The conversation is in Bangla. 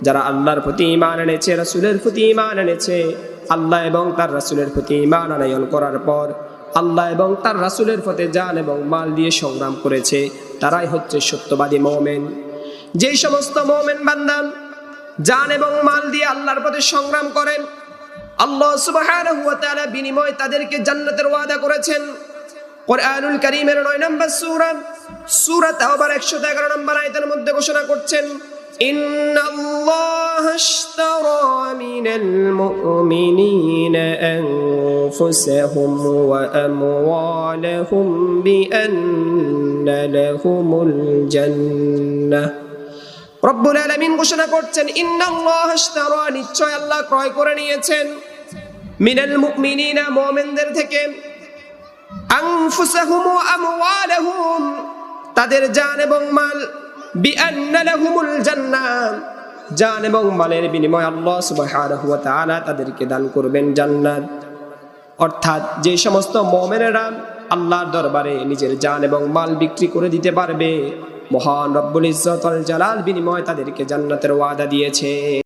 যারা আল্লাহর প্রতি ঈমান এনেছে, রাসূলের প্রতি ঈমান এনেছে, আল্লাহ এবং তার রাসূলের প্রতি ঈমান আনয়ন করার পর আল্লাহ এবং তার রাসূলের পথে জান এবং মাল দিয়ে সংগ্রাম করেছে, তারাই হচ্ছে সত্যবাদী মুমিন। যেই সমস্ত মুমিন বান্দা জান এবং মাল দিয়ে আল্লাহর পথে সংগ্রাম করেন, আল্লাহ সুবহানাহু ওয়া তাআলা বিনিময়ে তাদেরকে জান্নাতের ওয়াদা করেছেন। কুরআনুল কারীমের 9 নম্বর সূরা তাওবার 111 নম্বর আয়াতের মধ্যে ঘোষণা করছেন, ইন্নাল্লাহা আশতারা মিনাল মুমিনিনা আনফুসাহুম ওয়া আমওয়ালাহুম বিআন্না লাহুমুল জান্নাহ। রব্বুল আলামিন ঘোষণা করছেন, ইন্নাল্লাহা আশতারা, নিশ্চয় আল্লাহ ক্রয় করে নিয়েছেন, মিনাল মুমিনিনা, মুমিনদের থেকে, আনফুসাহুম ওয়া আমওয়ালাহুম, তাদের জান এবং মাল, বিআন্না লাহুমুল জান্নাহ, জান এবং মালের বিনিময়ে আল্লাহ সুবহানাহু ওয়া তাআলা তাদেরকে দান করবেন জান্নাত। অর্থাৎ যে সমস্ত মুমিনেরা আল্লাহর দরবারে নিজের জান এবং মাল বিক্রি করে দিতে পারবে, মহান রব্বুল ইজ্জত ওয়াল জালাল বিনিময়ে তাদেরকে জান্নাতের ওয়াদা দিয়েছে।